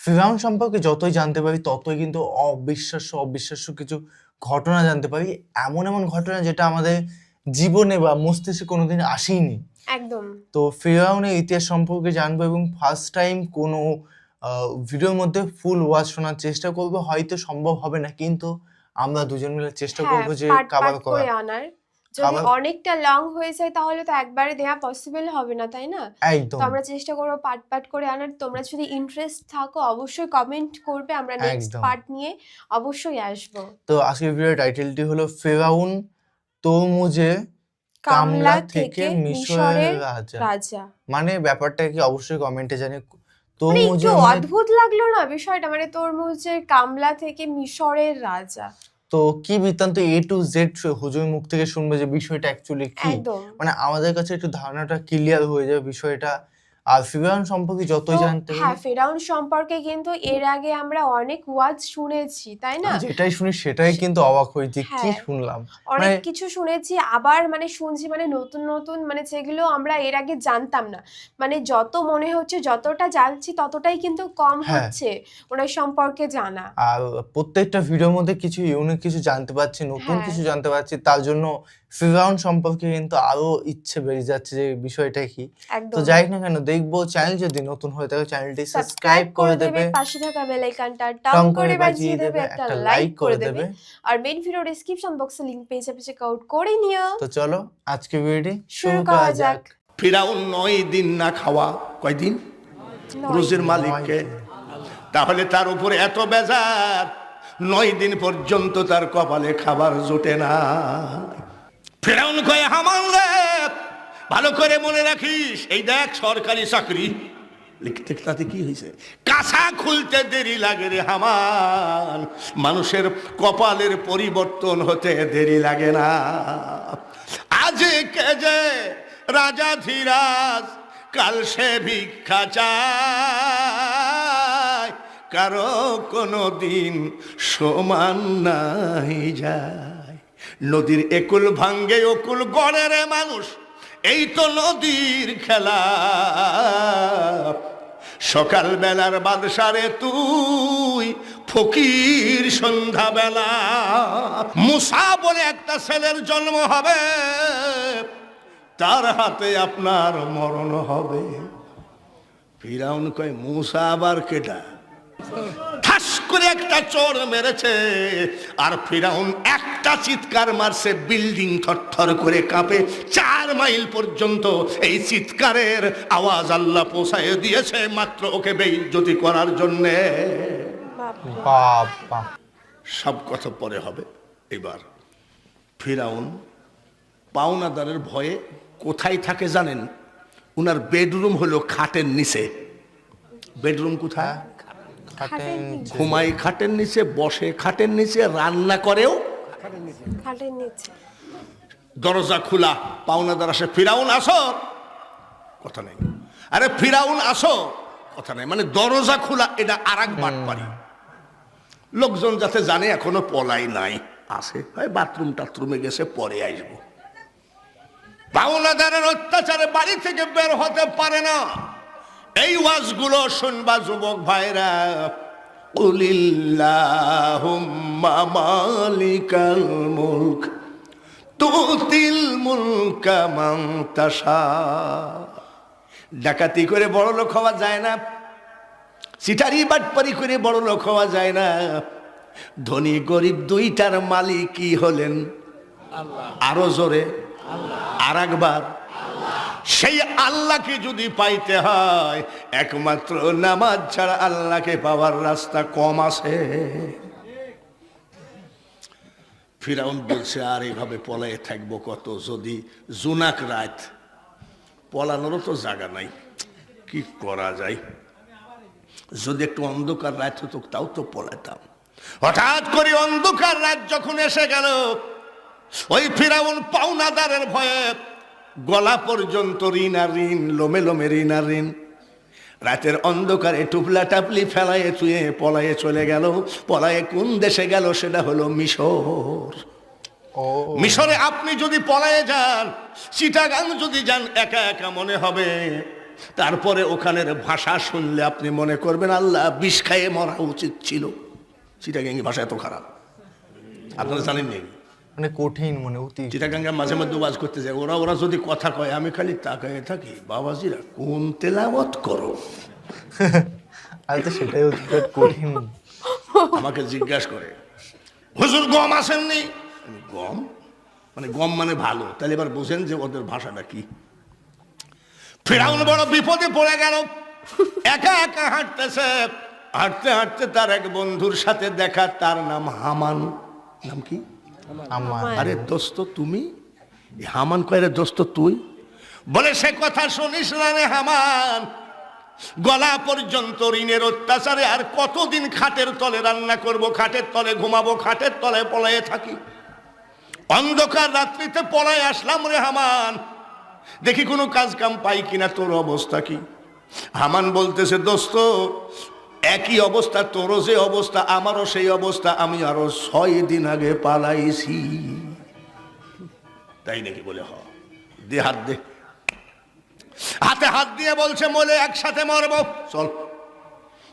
ফিরআউন সম্পর্কে যতই জানতে পারি ততই কিন্তু অবিশ্বাস্য কিছু ঘটনা জানতে পারি। এমন ঘটনা যেটা আমাদের জীবনে বা মস্তিষ্কে কোনোদিন আসেইনি। একদম। তো ফিরআউনের ইতিহাস সম্পর্কে জানবো এবং ফার্স্ট টাইম কোনো ভিডিওর মধ্যে ফুল ওয়াচ শোনার চেষ্টা করব। হয়তো সম্ভব হবে না, কিন্তু আমরা দুজন মিলে চেষ্টা হ্যাঁ, করব যে পার্ট কভার করে করার। আনার। যদি কভার অনেকটা লং হয়ে যায় তাহলে তো একবারে দেয়া পসিবল হবে না, তাই না? তো একদম, আমরা চেষ্টা করব পার্ট করে আনার। তোমরা যদি ইন্টারেস্ট থাকো অবশ্যই কমেন্ট করবে, আমরা নেক্সট একদম। পার্ট নিয়ে অবশ্যই আসবো। তো আজকের ভিডিওর টাইটেলটি হলো ফিরআউন তরমুজে কামলা থেকে মিশরের রাজা। রাজা। মানে ব্যাপারটা কি অবশ্যই কমেন্টে জানি। মানে তরমুজে একটু মানে অদ্ভুত লাগলো না বিষয়টা? মানে তরমুজের কামলা থেকে মিশরের রাজা। তো কি বৃত্তান্ত A to Z হুজুরের মুখ থেকে শুনবে যে বিষয়টা অ্যাকচুয়ালি কি। একদম। মানে আমাদের কাছে একটু ধারণাটা ক্লিয়ার হয়ে যাবে বিষয়টা। আর ফিরআউন সম্পর্কে যতই তো জানতে পারি, হ্যাঁ, ফেরাউন সম্পর্কে কিন্তু এর আগে আমরা অনেক ওয়াজ শুনেছি, তাই না? যেটাই শুনি সেটাই কিন্তু অবাক হই যে কি হ্যাঁ, শুনলাম। অনেক মানে কিছু শুনেছি, আবার মানে শুনছি, মানে নতুন মানে যেগুলো আমরা এর আগে জানতাম না। মানে যত মনে হচ্ছে যতটা জানছি ততটাই কিন্তু কম হ্যাঁ, হচ্ছে ওনার সম্পর্কে জানা। আর প্রত্যেকটা ভিডিওর মধ্যে কিছু ইউনিক কিছু জানতে পারছি, নতুন হ্যাঁ, কিছু জানতে পারছি। তার জন্য ফিরআউন সম্পর্কে কিন্তু আরো ইচ্ছে বেড়ে যাচ্ছে যে বিষয়টা কি। তো একদম। যাই হোক না কেন, দেখবো চ্যানেল যদি নতুন হয়ে থাকে চ্যানেলটি সাবস্ক্রাইব সাবস্ক্রাইব করে করে দেবে, দেবে, পাশে থাকা বেল আইকনটা টং টং করে করে বাজিয়ে দেবে, একটা একটা লাইক করে দেবে। দেবে। আর মেইন ভিডিও ডেসক্রিপশন বক্সে লিংক পেয়ে যাবে, চেক আউট করে নিও। তো চলো আজকে ভিডিওটি শুরু করা যাক। ফিরাউন 9 দিন না খাওয়া, কয়দিন? রোজের মালিককে। তাহলে তার উপরে এত বেজার, 9 দিন পর্যন্ত তার কপালে খাবার জোটে না। ফিরাউন কয়ে, হামান রে, ভালো করে মনে রাখিস, এই দেখ সরকারি চাকরি লিখতে, তাতে কি হয়েছে? কাঁচা খুলতে দেরি লাগে রে হামান, মানুষের কপালের পরিবর্তন হতে দেরি লাগে না। আজ কে যে রাজা ধীরাজ, কাল সে ভিক্ষা চায়, কারো কোনো দিন সমান নাই যায়। নদীর একুল ভাঙ্গে অকুল গড়ে রে মানুষ, এই তো নদীর খেলা। সকাল বেলার বাদশারে তুই, ফকির সন্ধ্যা বেলা। মুসা বলে একটা ছেলের জন্ম হবে, তার হাতে আপনার মরণ হবে। ফিরাউন কয়, মুসা আবার কেটা? ঠাস করে একটা চোর মেরেছে, আর ফিরাউন একটা চিৎকার মারছে, বিল্ডিং থরথর করে কাঁপে। 4 মাইল পর্যন্ত এই চিৎকারের আওয়াজ আল্লাহ পৌঁছায় দিয়েছে, মাত্র ওকে বেইজ্জতি করার জন্যে। বাবা, সব কথা পরে হবে। এবার ফিরাউন পাওনাদারের ভয়ে কোথায় থাকে জানেন? উনার বেডরুম হলো খাটের নিচে। বেডরুম কোথায়? খাটের নিচে। ঘুমাই খাটের নিচে, বসে খাটের নিচে, রান্না করেও খাটের নিচে। দরজা খোলা, পাওনাদার আসে, ফিরাউন আসো, কথা নেই। আরে ফিরাউন আসো, কথা নেই। মানে দরজা খোলা, এটা আর এক বাটপারি। লোকজন যাতে জানে এখনো পলাই নাই, আসে হয় বাথরুম টাথরুমে গেছে, পরে আসবো। পাওনাদারের অত্যাচারে বাড়ি থেকে বের হতে পারে না। এই ওয়াজগুলো শুনবা যুবক ভাইরা। কুলিল্লাহুম্মা মালিকাল মুলক তুতিল মুলকা মান তাশা। ডাকাতি করে বড় লোক হওয়া যায় না, চিটারি বাটপারি করে বড় লোক হওয়া যায় না। ধনী গরিব দুইটার মালিকই হলেন আল্লাহ। আরো জোরে আর একবার, সেই আল্লাহকে যদি পাইতে হয়, একমাত্র নামাজ ছাড়া আল্লাহকে পাওয়ার রাস্তা কম আছে। ফিরাউন বলছে, আর এইভাবে পলায়ে থাকবো কত? যদি জুনাক রাত, পলানোরও তো জায়গা নাই, কি করা যায়? যদি একটু অন্ধকার রাত হতো তাও তো পলাইতাম। হঠাৎ করে অন্ধকার রাত যখন এসে গেল, ওই ফিরাউন পাওনাদারের ভয়ে গলা পর্যন্ত ঋণ আর ঋণ, লোমে লোমে ঋণ আর ঋণ। রাতের অন্ধকারে টুপলা টাপলি ফেলায়ে চুয়ে পলায়ে চলে গেল। পলায়ে কোন দেশে গেল? সেটা হলো মিশর। মিশরে আপনি যদি পলায়ে যান, চিটাগাং যদি যান, একা একা মনে হবে তারপরে ওখানের ভাষা শুনলে আপনি মনে করবেন আল্লাহ বিষ খাইয়ে মরা উচিত ছিল। চিটাগাঙ্গি ভাষা এত খারাপ, আপনারা জানেন নি? মানে কঠিন, মানে অতি। চিটাগাঙ্গা মাঝে মধ্যে ওয়াজ করতে যায়, ওরা যদি কথা কয় আমি খালি তাকায় থাকি, বাবাজিরা কোন তেলাওয়াত করো? আর তো সেটাই হচ্ছে কঠিন। আমাকে জিজ্ঞাসা করে, হুজুর গম আসেননি? গম মানে গম মানে ভালো, তাহলে এবার বুঝেন যে ওদের ভাষাটা কি। ফিরাউন বড় বিপদে পড়ে গেল, একা একা হাঁটতেছে, হাঁটতে হাঁটতে তার এক বন্ধুর সাথে দেখা, তার নাম হামান। নাম কি? আমার আরে দোস্ত তুমি? হামান কয় রে দোস্ত তুই? বলে সে কথা শুনিস না রে হামান, গলা পর্যন্ত ঋণের অত্যাচারে আর কতদিন খাটের তলে রান্না করব, খাটের তলে ঘুমাবো, খাটের তলে পলায়ে থাকি। অন্ধকার রাত্রিতে পলায় আসলাম রে হামান, দেখি কোনো কাজ কাম পাই কিনা, তোর অবস্থা কি? হামান বলতেছে দোস্ত একই অবস্থা, তোরও যে অবস্থা আমারও সেই অবস্থা, আমি আরো 6 দিন আগে পালাইছি। তাই নাকি? বলে হ, দে হাত দে। হাতে হাত দিয়ে বলছে মলে একসাথে মরবো, চল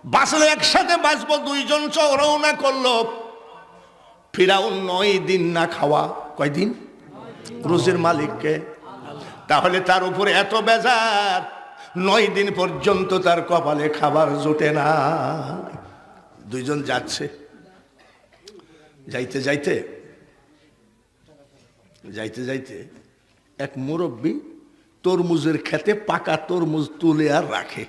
বাঁচলে একসাথে বাঁচবো। দুইজন রওনা করলো। ফিরাউন 9 দিন না খাওয়া। কয়দিন? রোজের মালিককে। তাহলে তার উপরে এত বেজার, 9 দিন পর্যন্ত তার কপালে খাবার জোটে না। দুইজন যাচ্ছে, যাইতে যাইতে যাইতে যাইতে এক মুরব্বী তরমুজের খেতে পাকা তরমুজ তুলে আর রাখে।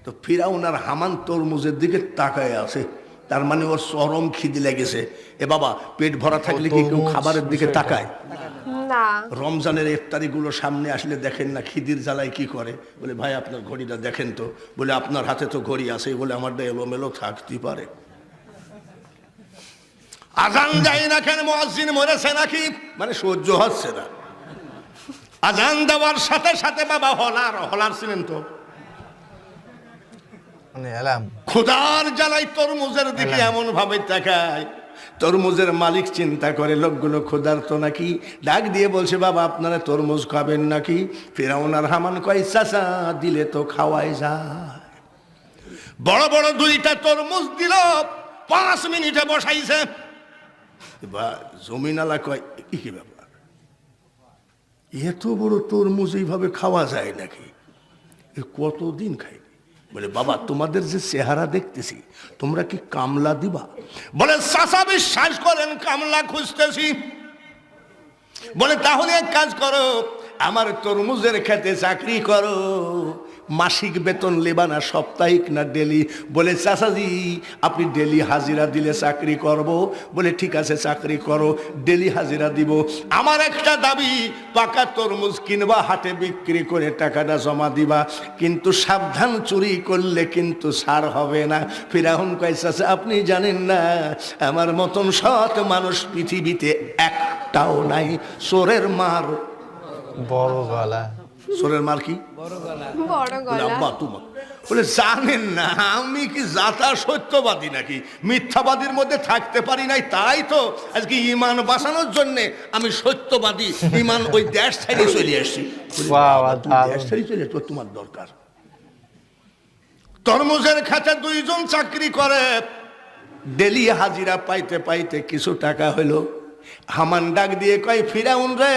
তো ফিরাউন আর হামান তরমুজের দিকে তাকায় আছে, তার মানে ওর চরম খিদে লেগেছে। এ বাবা, পেট ভরা থাকলে কি কেউ খাবারের দিকে তাকায়? না। রমজানের ইফতারিগুলো সামনে আসলে দেখেন না খিদির জ্বালায় কি করে? বলে ভাই আপনার ঘড়িটা দেখেন তো। বলে আপনার হাতে তো ঘড়ি আছে। বলে আমারটা এলোমেলো থাকতেই পারে। আজান যায় না কেন? মুয়াজ্জিন মরেছে নাকি? মানে সহ্য হচ্ছে না। আজান দেওয়ার সাথে সাথে বাবা হলার, হলার ছিলেন তো, মানে এলাম ক্ষুধার জ্বালাই তরমুজের দিকে এমন ভাবে তাকায়। তরমুজের মালিক চিন্তা করে লোকগুলো ক্ষুধার্ত নাকি, ডাক দিয়ে বলছে বাবা আপনারা তরমুজ খাবেন নাকি? ফিরাউন আর হামান কয় চাচা দিলে তো খাওয়াই যায়। বড় বড় 2টা তরমুজ দিল, 5 মিনিটে বসাইছে। জমিনালা কয় কি ব্যাপার, এত বড় তরমুজ এইভাবে খাওয়া যায় নাকি? কতদিন খাই? বলে বাবা তোমাদের যে চেহারা দেখতেছি, তোমরা কি কামলা দিবা? বলে চাচা বিশ্বাস করেন কামলা খুঁজতেছি। বলে তাহলে এক কাজ করো, আমার তরমুজের খেতে চাকরি করো, মাসিক বেতন লেবা না সাপ্তাহিক না ডেলি? বলে চাচাজি আপনি ডেলি হাজিরা দিলে চাকরি করব। বলে ঠিক আছে চাকরি করো, ডেলি হাজিরা দিব। আমার একটা দাবি, পাকা তরমুজ কিনবা, হাটে বিক্রি করে টাকাটা জমা দিবা, কিন্তু সাবধান চুরি করলে কিন্তু ছাড় হবে না। ফিরাউন কয় চাচা আপনি জানেন না আমার মতন সৎ মানুষ পৃথিবীতে একটাও নাই। চোরের মার বড় গলা। চোরের মার কি? বড় বলে, গলা। আব্বা তোমার বলে জানেন না আমি কি জাতা সত্যবাদী নাকি? মিথ্যাবাদীর মধ্যে থাকতে পারি নাই, তাই তো আজকে ইমান বাঁচানোর জন্য আমি সত্যবাদী, ইমান ওই দেশ ছেড়ে চলে আসছি। দেশ ছেড়ে চলে তো তোমার দরকার? তরমুজের খাতে 2জন চাকরি করে, ডেলি হাজিরা পাইতে পাইতে কিছু টাকা হইলো। হামান ডাক দিয়ে কয় ফিরাউন রে,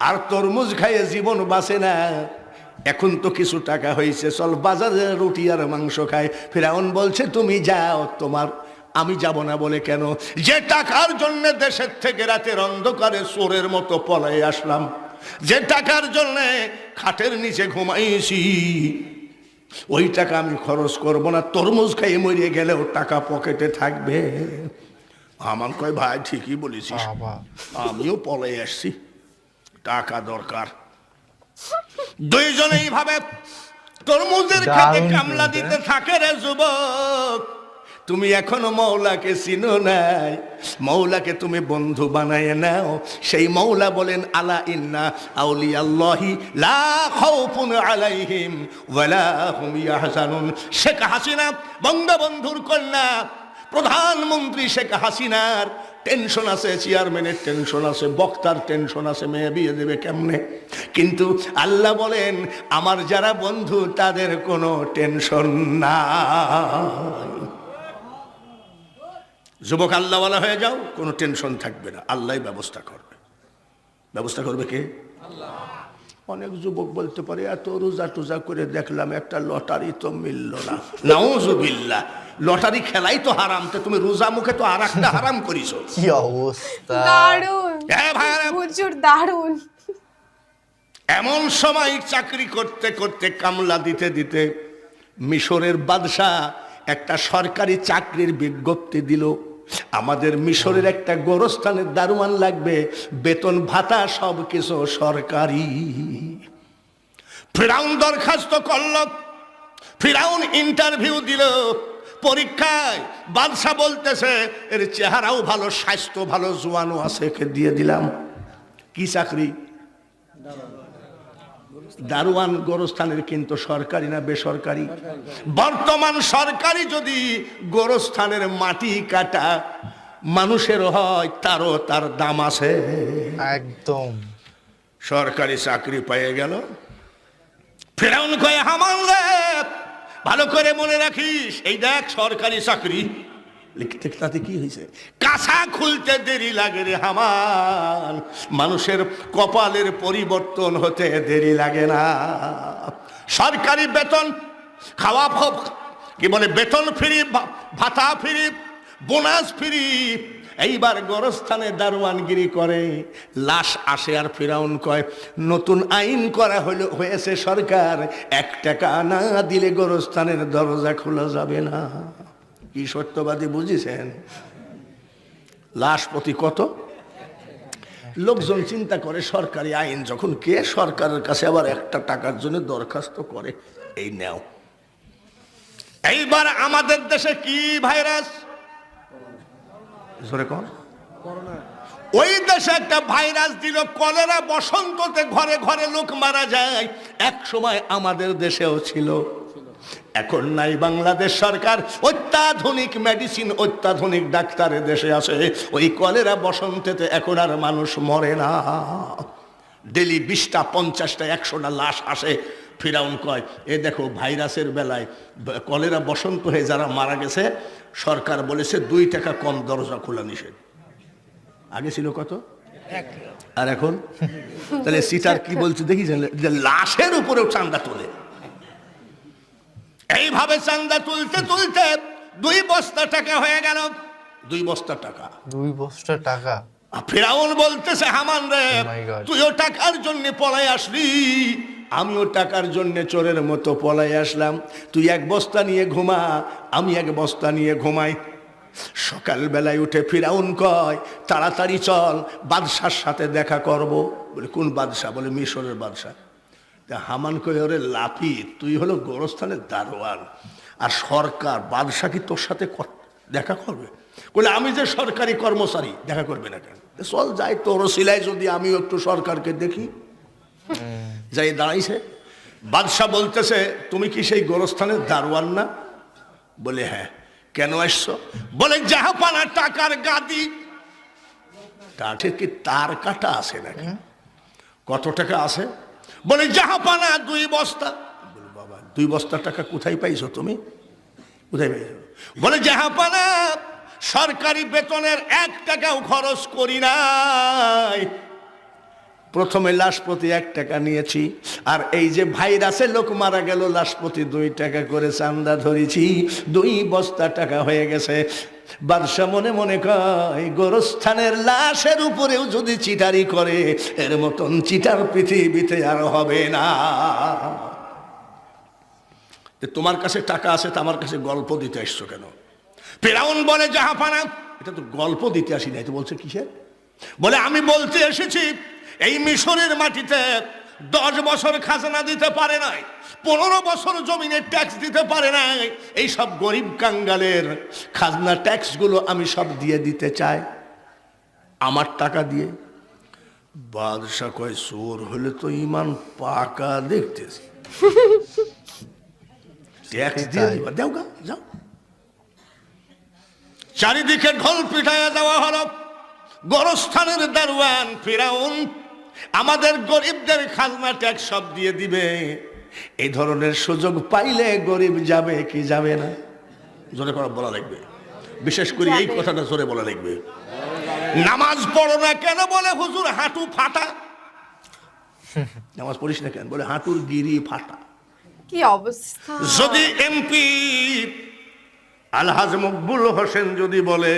আর তরমুজ খাইয়ে জীবন বাঁচে না, এখন তো কিছু টাকা হয়েছে, চল বাজারে রুটি আর মাংস খাই। ফিরাউন বলছে তুমি যাও, তোমার আমি যাব না। বলে কেন? যে টাকার জন্য দেশের থেকে রাতের অন্ধকারে চোরের মতো পলায়ে আসলাম, যে টাকার জন্য খাটের নিচে ঘুমাইছি, ওই টাকা আমি খরচ করব না। তরমুজ খাইয়ে মরিয়ে গেলেও টাকা পকেটে থাকবে। আমার কয় ভাই ঠিকই বলেছিস, আমিও পলাই আসছি, টাকা দরকার। 2জনে এইভাবে তরমুজের খেতে কামলা দিতে থাকে। রে যুবক, তুমি এখনো মৌলাকে চিনো নাই, মৌলাকে তুমি বন্ধু বানায় নাও। সেই মৌলা বলেন আলা ইন্না আউলিয়াল্লাহি লা খাউফুন আলাইহিম ওয়ালা হুম ইয়াহজানুন। শেখ হাসিনা বঙ্গবন্ধুর কন্যা, প্রধানমন্ত্রী শেখ হাসিনার টেনশন আছে, চেয়ারম্যানের টেনশন আছে, বক্তার টেনশন আছে, মেয়ে বিয়ে দেবে কেমনে। কিন্তু আল্লাহ বলেন আমার যারা বন্ধু তাদের কোনো টেনশন নাই। যুবক আল্লাহওয়ালা হয়ে যাও, কোনো টেনশন থাকবে না, আল্লাহই ব্যবস্থা করবে। ব্যবস্থা করবে কে? আল্লাহ। অনেক যুবক বলতে পারে এত রোজা টোজা করে দেখলাম একটা লটারি তো মিলল না। নাউজুবিল্লাহ, লটারি খেলাই তো হারাম, তো তুমি রোজা মুখে তো আর একটা হারাম করিছো। কি অবস্থা! দারুণ ভাইরা, হুজুর, দারুণ। এমন সময় চাকরি করতে করতে কামলা দিতে দিতে মিশরের বাদশাহ একটা সরকারি চাকরির বিজ্ঞপ্তি দিল, আমাদের মিশরের একটা গোরস্থানের দারোয়ান লাগবে, বেতন ভাতা সব কিছু সরকারি। ফিরাউন দরখাস্ত করল, ফিরাউন ইন্টারভিউ দিল, পরীক্ষায় বাদশা বলতেছে এর চেহারাও ভালো, স্বাস্থ্য ভালো, জোয়ানও আছে, একে দিয়ে দিলাম। কি চাকরি? দারোয়ান গোরস্থানের, কিন্তু সরকারি না বেসরকারি? বর্তমান সরকারি যদি গোরস্থানের মাটি কাটা মানুষের হয়, তারও তার দাম আছে। একদম সরকারি চাকরি পেয়ে গেল। ফিরাউন কয়ে হামান রে, ভালো করে মনে রাখিস, এই দেখ সরকারি চাকরি। লিখতে তাতে কি হয়েছে? কাঁচা খুলতে দেরি লাগে রে হামান, মানুষের কপালের পরিবর্তন হতে দেরি লাগে না। সরকারি বেতন, খাওয়া কি বলে, বেতন ফ্রি, ভাতা ফ্রি, বোনাস ফ্রি। এইবার গোরস্থানে দারোয়ানগিরি করে, লাশ আসে আর ফিরাউন কয় নতুন আইন করা হয়েছে সরকার, 1 টাকা না দিলে গোরস্থানের দরজা খোলা যাবে না। কি সত্যবাদী বুঝেছেন? লাশ প্রতি কত? লোকজন চিন্তা করে সরকারি আইন যখন, কে সরকারের কাছে আবার 1 টাকার জন্য দরখাস্ত করে? এই নেও। এইবার আমাদের দেশে কি ভাইরাস? জোরে কোন? ওই দেশে একটা ভাইরাস দিল কলেরা, বসন্ততে ঘরে ঘরে লোক মারা যায়। এক সময় আমাদের দেশেও ছিল, এখন নাই। বাংলাদেশ সরকার অত্যাধুনিক মেডিসিন, অত্যাধুনিক ডাক্তারের দেশে আছে, ওই কলেরা বসন্তেতে এখন আর মানুষ মরে না। ডেলি 20টা 50টা 100টা লাশ আসে। ফিরাউন কয় এ দেখো ভাইরাসের বেলায় কলেরা বসন্ত হয়ে যারা মারা গেছে, সরকার বলেছে 2 টাকা কম দরজা খোলা নিষেধ। আগে ছিল কত? আর এখন? তাহলে সিটার কি বলছে দেখেছেন, যে লাশের উপরেও চান্দা তোলে। এইভাবে চান্দা তুলতে তুলতে 2 বস্তা টাকা হয়ে গেল। 2 বস্তা টাকা, 2 বস্তা টাকা। ফিরাউন বলতেছে হামান রে, Oh my God! তুইও টাকার জন্য পলাই আসলি, আমিও টাকার জন্য চোরের মতো পলাই আসলাম। তুই 1 বস্তা নিয়ে ঘুমা, আমি 1 বস্তা নিয়ে ঘুমাই। সকালবেলায় উঠে ফিরাউন কয় তাড়াতাড়ি চল, বাদশার সাথে দেখা করব। বলে কোন বাদশা? বলে মিশরের বাদশা। হামান কয় ওরে লাপি, তুই হলো গোরস্থানের দারোয়ান, আর সরকার বাদশা কি তোর সাথে দেখা করবে? বলে আমি যে সরকারি কর্মচারী, দেখা করবে না কেন? চল যাই, তোর সিলাই যদি আমিও একটু সরকারকে দেখি। যাই দাঁড়াইছে, বাদশা বলতেছে তুমি কি সেই গোরস্থানের দারোয়ান না? বলে হ্যাঁ। কেন আসছো? বলে জাহাপানা টাকার গাদি। কাঠের কি তার কাটা আছে নাকি? কত টাকা আছে? বলে জাহাপানা 2 বস্তা। বলে বাবা 2 বস্তা টাকা কোথায় পাইছো তুমি? কোথায় পাইছো? বলে জাহাপানা সরকারি বেতনের 1 টাকাও খরচ করি নাই, প্রথমে লাশ প্রতি 1 টাকা নিয়েছি, আর এই যে ভাইরাসে লোক মারা গেল লাশ প্রতি 2 টাকা করে চান্দা ধরেছি, 2 বস্তা টাকা হয়ে গেছে। বাদশা মনে মনে কয় গোরস্থানের লাশের উপরেও যদি চিটারি করে, এর মতন চিটার পৃথিবীতে আর হবে না। তোমার কাছে টাকা আছে, তো আমার কাছে গল্প দিতে আসছো কেন? ফিরাউন বলে জাহাপানা, এটা তো গল্প দিতে আসি নাই, তো বলছে কিসের? বলে আমি বলতে এসেছি এই মিশরের মাটিতে 10 বছর খাজনা দিতে পারে নাই, 15 বছর জমিনের ট্যাক্স দিতে পারে নাই, এই সব গরিব কাঙ্গালের খাজনা ট্যাক্স গুলো আমি সব দিয়ে দিতে চাই আমার টাকা দিয়ে। বাদশা কয় চোর হলে তো ইমান পাকা দেখতেছি, ট্যাক্স দিয়ে দিবা, দেও গা, যাও। চারিদিকে ঢোল পিটাইয়া দেওয়া হলো। গোরস্থানের দারোয়ান ফিরাউন আমাদের গরিবদের খাজনা ট্যাক্স সব দিয়ে দিবে। এই ধরনের সুযোগ পাইলে গরিব যাবে কি যাবে না? জোরে করে বলা লাগবে, বিশেষ করে এই কথাটা জোরে বলা লাগবে। নামাজ পড়ো না কেন? বলে হুজুর হাঁটু ফাটা। নামাজ পড়িস না কেন? বলে হাঁটুর গিরি ফাটা। কি অবস্থা! যদি এমপি আলহাজ মকবুল হোসেন যদি বলে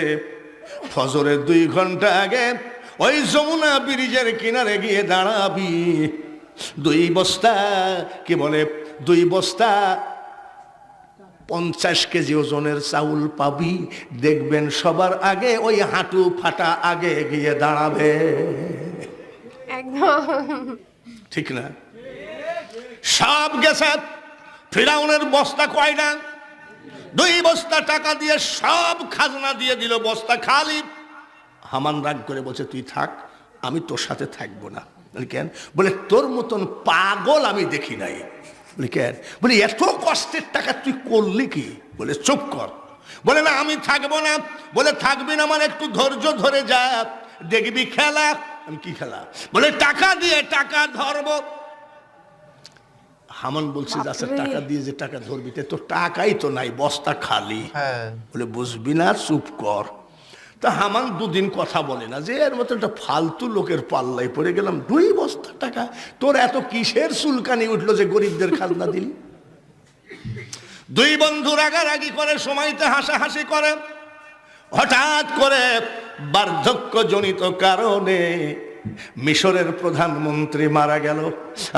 ফজরের 2 ঘন্টা আগে ওই যমুনা ব্রিজের কিনারে গিয়ে দাঁড়াবি, 2 বস্তা কি বলে 2 বস্তা 50 কেজি ওজনের চাউল পাবি, দেখবেন সবার আগে ওই হাঁটু ফাটা আগে গিয়ে দাঁড়াবে। একদম ঠিক না? সব গেছে। ফিরাউনের বস্তা কয়টা? 2 বস্তা টাকা দিয়ে সব খাজনা দিয়ে দিল, বস্তা খালি। হামান রাগ করে বলছে তুই থাক, আমি তোর সাথে থাকবো না। বলি কেন? বলে তোর মতন পাগল আমি দেখি নাই। বলি কেন? বলি এত কষ্টের টাকা তুই করলি কি? বলে চুপ কর। বলে না আমি থাকবো না। বলে থাকবি না মানে একটু ধৈর্য ধরে যা, দেখবি খেলা। আমি কি খেলা? বলে টাকা দিয়ে টাকা ধরবো। হামান বলছে আচ্ছা টাকা দিয়ে যে টাকা ধরবি, তো টাকাই তো নাই, বস্তা খালি। বলে বুঝবি না, চুপ কর। তা হামান 2 দিন কথা বলে না, যে এর মতো একটা ফালতু লোকের পাল্লাই পড়ে গেলাম। 2 বস্তা টাকা, তোর এত কিসের চুলকানি উঠলো যে গরিবদের খাজনা দিলি? 2 বন্ধু রাগারাগি করে, সময়তে হাসাহাসি করে। হঠাৎ করে বার্ধক্যজনিত কারণে মিশরের প্রধানমন্ত্রী মারা গেল।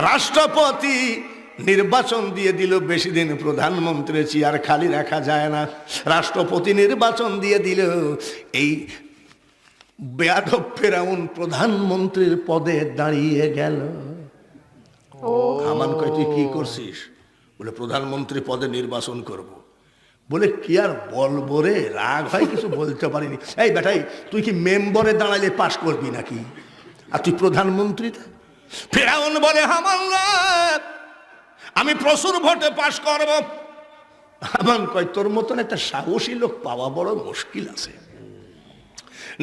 রাষ্ট্রপতি নির্বাচন দিয়ে দিল, বেশি দিন প্রধানমন্ত্রী চেয়ার খালি রাখা যায় না। রাষ্ট্রপতি নির্বাচন দিয়ে দিল। এই বেয়াদব ফিরাউন প্রধানমন্ত্রীর পদে দাঁড়িয়ে গেল। হামান কয় তুই কি করছিস? বলে প্রধানমন্ত্রী পদে নির্বাচন করব। বলে কি আর বলবো রে, রাগ হয় কিছু বলতে পারিনি। এই বেটাই, তুই কি মেম্বরে দাঁড়ালে পাশ করবি নাকি? আর তুই প্রধানমন্ত্রী? ফিরাউন বলে হামান আমি প্রচুর ভোটে পাশ করব। হামান কয় তোর মতন একটা সাহসী লোক পাওয়া বড় মুশকিল আছে।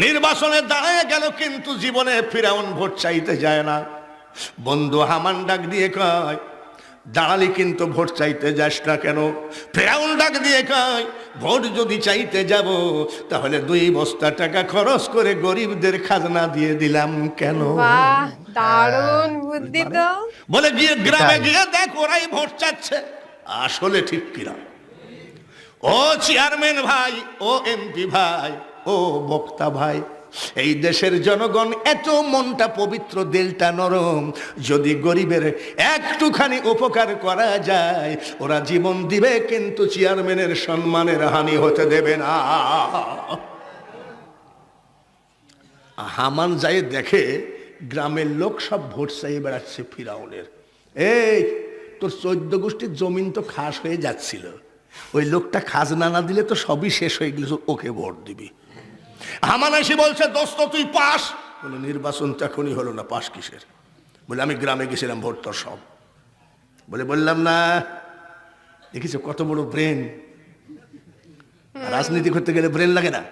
নির্বাচনে দাঁড়ায় গেল, কিন্তু জীবনে ফিরাউন ভোট চাইতে যায় না। বন্ধু হামান ডাক দিয়ে কয় দাঁড়ালি কিন্তু ভোট চাইতে যাস না কেন? ফিরাউন ডাক দিয়ে কয় ভোট যদি চাইতে যাব তাহলে 2 বস্তা টাকা খরচ করে গরিবদের খাজনা দিয়ে দিলাম কেন? বাহ, দারুণ বুদ্ধি তো। বলে গিয়ে গ্রামে গিয়ে দেখ ওরাই ভোট চাচ্ছে। আসলে ঠিক কিনা? ও চেয়ারম্যান ভাই, ও এমপি ভাই, ও বক্তা ভাই, এই দেশের জনগণ এত মনটা পবিত্র, দিলটা নরম। যদি গরিবের একটুখানি উপকার করা যায় ওরা জীবন দিবে, কিন্তু চেয়ারম্যানের সম্মানের হানি হতে দেবে না। হামান যাই দেখে গ্রামের লোক সব ভোট চাইয়ে বেড়াচ্ছে ফিরাউনের। এই তোর 14 গোষ্ঠীর জমিন তো খাস হয়ে যাচ্ছিল, ওই লোকটা খাজনা না দিলে তো সবই শেষ হয়ে গেল, ওকে ভোট দিবি। হামান এসে বলছে দোস্ত তুই পাস। বলে নির্বাচন তো এখনই হলো না, পাস কিসের? বলে আমি গ্রামে গেছিলাম, ভোট তোর সব। বলে বললাম না, দেখিস কত বড় ব্রেন। রাজনীতি করতে গেলে ব্রেন লাগে না?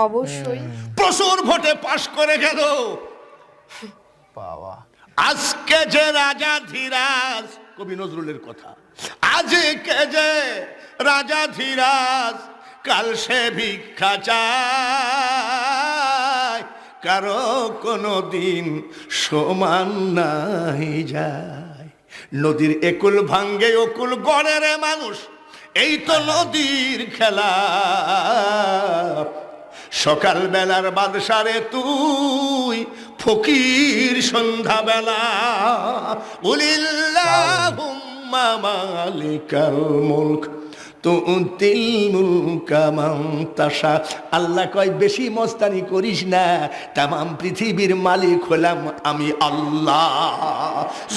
অবশ্যই। প্রচুর ভোটে পাস করে গেল। বাবা, আজকে যে রাজা ধীরাজ, কবি নজরুলের কথা, আজকে যে রাজা ধীরাজ কাল সে ভিক্ষা চায়, কারো কোনো দিন সমান নাই যায়। নদীর একুল ভাঙ্গে অকুল গড়ে রে মানুষ, এই তো নদীর খেলা। সকাল বেলার বাদশারে তুই ফকির সন্ধ্যা বেলা। উলিল্লাহুম্মা মালিকাল মুলক তুতিল মুলকা মান তাশা। আল্লাহ কয় বেশি মস্তানি করিস না, তামাম পৃথিবীর মালিক হলাম আমি আল্লাহ।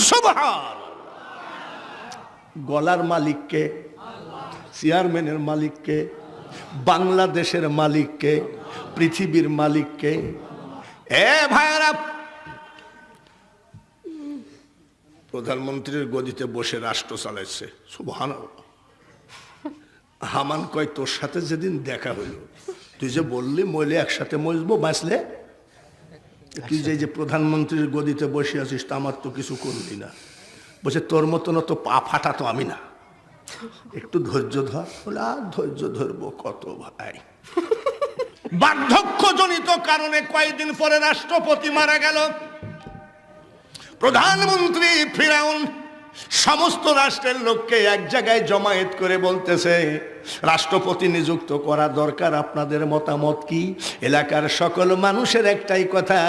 সুবহান। গলার মালিককে, চেয়ারম্যানের মালিককে, বাংলাদেশের মালিককে, পৃথিবীর মালিককে। এ ভাইরা, প্রধানমন্ত্রীর গদিতে বসে রাষ্ট্র চালাইছে। সুবহানাল্লাহ। হামান কয় তোর সাথে যেদিন দেখা হইল তুই যে বললি মইলে একসাথে মজবো, বাঁচলে কি যে প্রধানমন্ত্রীর গদিতে বসে আছিস তা আমার তো কিছু করলি না। বলছে তোর মতন তো পা ফাটা তো আমি না, একটু ধৈর্য ধর। বলে আর ধৈর্য ধরবো কত ভাই। বার্ধক্যজনিত কারণে কয়েকদিন পরে রাষ্ট্রপতি মারা গেল। প্রধানমন্ত্রী ফিরাউন সমস্ত রাষ্ট্রের লোককে এক জায়গায় জমায়েত করে বলতেছে, রাষ্ট্রপতি নিযুক্ত করা দরকার, আপনাদের মতামত কি? এলাকার সকল মানুষের একটাই কথা,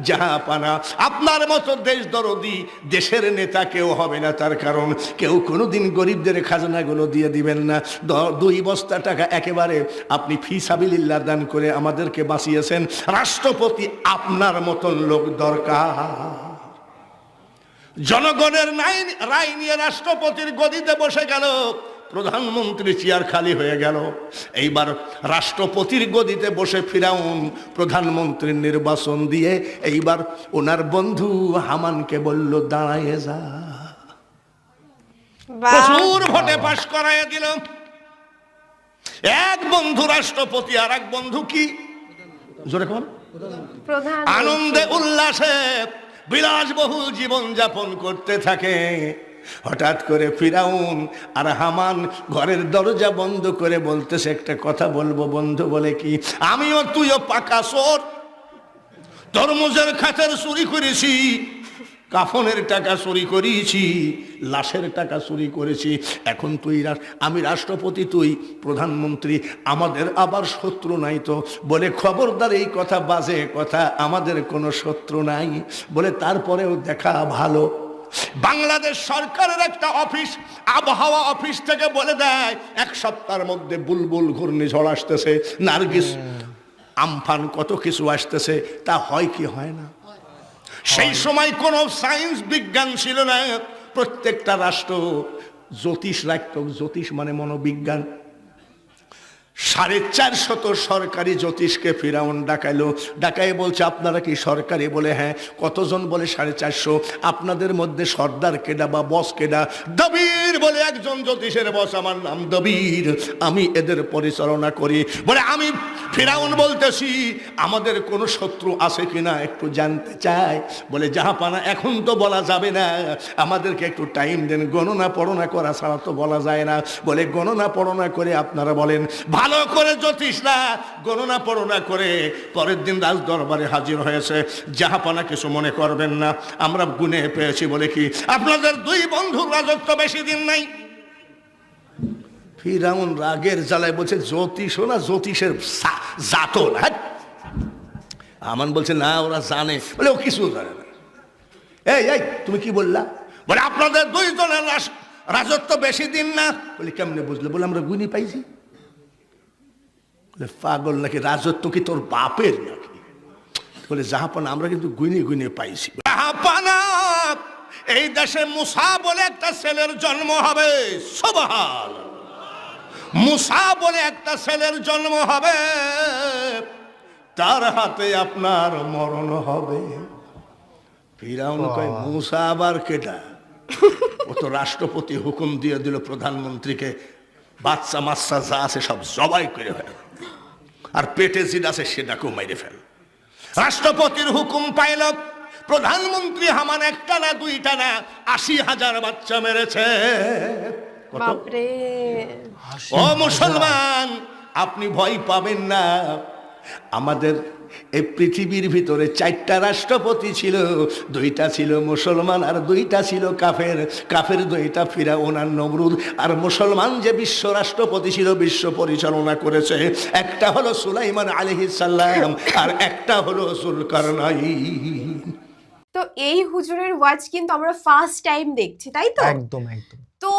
জাহাপানা আপনার মতো দেশ দরদি দেশের নেতা কেউ হবে না। তার কারণ কেউ কোনোদিন গরিবদের খাজনাগুলো দিয়ে দিবেন না। 2 বস্তা টাকা একেবারে আপনি ফি সাবিলিল্লাহ দান করে আমাদেরকে বাঁচিয়েছেন। রাষ্ট্রপতি আপনার মতন লোক দরকার। জনগণের রায় নিয়ে রাষ্ট্রপতির গদিতে বসে গেল। প্রধানমন্ত্রী চেয়ার খালি হয়ে গেল। এইবার রাষ্ট্রপতির গদিতে বসে ফিরাউন প্রধানমন্ত্রীর নির্বাচন দিয়ে এইবার ওনার বন্ধু হামানকে বলল, দাঁড়ায় যা। প্রচুর ভোটে পাশ করাইয়া দিল। এক বন্ধু রাষ্ট্রপতি, আর এক বন্ধু কি জোরে কোন আনন্দে উল্লাসে বিলাসবহুল জীবন যাপন করতে থাকে। হঠাৎ করে ফিরাউন আর হামান ঘরের দরজা বন্ধ করে বলতেছে, একটা কথা বলবো বন্ধু। বলে কি? আমিও তুইও পাকা চোর, তরমুজের খাতের চুরি করেছি, কাফনের টাকা চুরি করেছি, লাশের টাকা চুরি করেছি। এখন তুই আমি রাষ্ট্রপতি, তুই প্রধানমন্ত্রী, আমাদের আবার শত্রু নাই তো? বলে খবরদার, এই কথা বাজে কথা, আমাদের কোনো শত্রু নাই। বলে তারপরেও দেখা ভালো, বাংলাদেশ সরকারের একটা অফিস আবহাওয়া অফিস থেকে বলে দেয় 1 সপ্তাহের মধ্যে বুলবুল ঘূর্ণিঝড় আসতেছে, নার্গিস আমফান কত কিছু আসতেছে। তা হয় কি হয় না? সেই সময় কোনো সায়েন্স বিজ্ঞান ছিল না। প্রত্যেকটা রাষ্ট্র জ্যোতিষ রাখত। জ্যোতিষ মানে মনোবিজ্ঞান। 450 সরকারি জ্যোতিষকে ফিরাউন ডাকাইলো। ডাকাই বলছে, আপনারা কি সরকারি? বলে হ্যাঁ। কতজন? বলে 450। আপনাদের মধ্যে সর্দার কেডা বা বস কেডা? দবির বলে একজন জ্যোতিষের বস, আমার নাম দবির, আমি এদের পরিচালনা করি। বলে আমি ফিরাউন বলতেছি, আমাদের কোনো শত্রু আছে কিনা একটু জানতে চাই। বলে জাহাপানা, এখন তো বলা যাবে না, আমাদেরকে একটু টাইম দেন, গণনা পড়না করা ছাড়া তো বলা যায় না। বলে গণনা পড়না করে আপনারা বলেন। ভালো করে জ্যোতিষরা গণনা পড়না করে পরের দিন রাজ দরবারে হাজির হয়েছে। জাহাপানা কিছু মনে করবেন না, আমরা গুনে পেয়েছি। বলে কি? আপনাদের 2 বন্ধুর রাজত্ব বেশি দিন নাই। ফিরাউন রাগের জ্বালায় বলছে, জ্যোতিষও না, জ্যোতিষের জাতো না। আমান বলছে, না ওরা জানে। বলে ও কিছু জানে না। এই তুমি কি বললা? বলে আপনাদের 2 জনের রাজত্ব বেশি দিন না। বলে কেমনে বুঝলে? বলে আমরা গুনি পাইছি। বলে পাগল নাকি? রাজত্ব কি তোর বাপের নাকি? বলে জাহাপানা, আমরা কিন্তু গুনি গুনি পাইছি। জাহাপানা, এই দেশে মুসা বলে একটা ছেলের জন্ম হবে। সুবহানাল্লাহ। মুসা বলে একটা ছেলের জন্ম হবে, তার হাতে আপনার মরণ হবে। ফিরাউন কয়, মুসা আবার কেটা? ও তো রাষ্ট্রপতি হুকুম দিয়ে দিল প্রধানমন্ত্রীকে, বাচ্চা মাচ্চা যা আছে সব জবাই করে ফেল, আর পেটে জিদ আছে সেটাকেও মেরে ফেল। রাষ্ট্রপতির হুকুম পাইল। প্রধানমন্ত্রী হামান 1টা না 2টা না 80,000 বাচ্চা মেরেছে। বাপরে! ও মুসলমান, আপনি ভয় পাবেন না। আমাদের এই পৃথিবীর ভিতরে 4টা রাষ্ট্রপতি ছিল, 2টা ছিল মুসলমান আর 2টা ছিল কাফের। কাফের 2টা ফিরাউন আর নমরুদ, আর মুসলমান যে বিশ্ব রাষ্ট্রপতি ছিল, বিশ্ব পরিচালনা করেছে, একটা হলো সুলাইমান আলাইহিস সালাম আর একটা হলো যুলকারনাইন। তো এই হুজুরের ওয়াজ কিন্তু আমরা ফার্স্ট টাইম দেখছি, তাই তো? একদম একদম। তো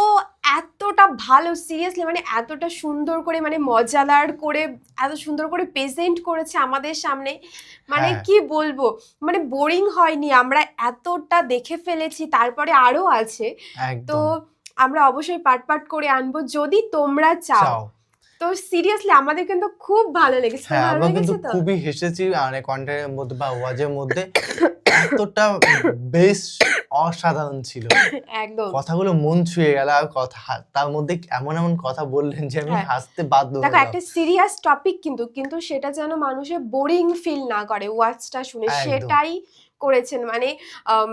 এতটা ভালো, সিরিয়াসলি মানে এতটা সুন্দর করে, মানে মজাদার করে, এত সুন্দর করে প্রেজেন্ট করেছে আমাদের সামনে, মানে কি বলবো, মানে বোরিং হয়নি। আমরা এতটা দেখে ফেলেছি, তারপরে আরো আছে। তো আমরা অবশ্যই পার্ট করে আনবো যদি তোমরা চাও। তো সিরিয়াসলি আমাদের কিন্তু খুব ভালো লেগেছে। হ্যাঁ, আমরা কিন্তু খুবই হেসেছি। মানে কন্টেন্টের মধ্যে বা ওয়াজের মধ্যে এতটা বেস্ট অসাধারণ ছিল। একদম। কথাগুলো মন ছুঁয়ে গেল, আর কথা তার মধ্যে এমন এমন কথা বললেন যে আমি হ্যাঁ। হাসতে বাধ্য দেখো হলাম। একটা সিরিয়াস টপিক কিন্তু সেটা যেন মানুষের বোরিং ফিল না করে ওয়াচটা শুনে, একদম। সেটাই করেছেন। মানে আম,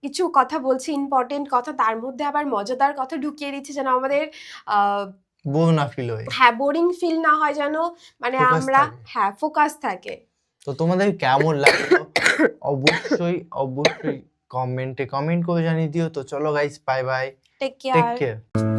কিছু কথা বলছে ইম্পর্টেন্ট কথা, তার মধ্যে আবার মজাদার কথা ঢুকিয়ে দিচ্ছে যেন আমাদের বোর না ফিল হয়, হ্যাঁ বোরিং ফিল না হয়, যেন মানে ফোকাস আমরা থাকে। হ্যাঁ ফোকাস থাকে। তো তোমাদের কেমন লাগলো অবশ্যই কমেন্ট করে জানিয়ে দিও। তো চলো guys, bye bye, take take care. Care.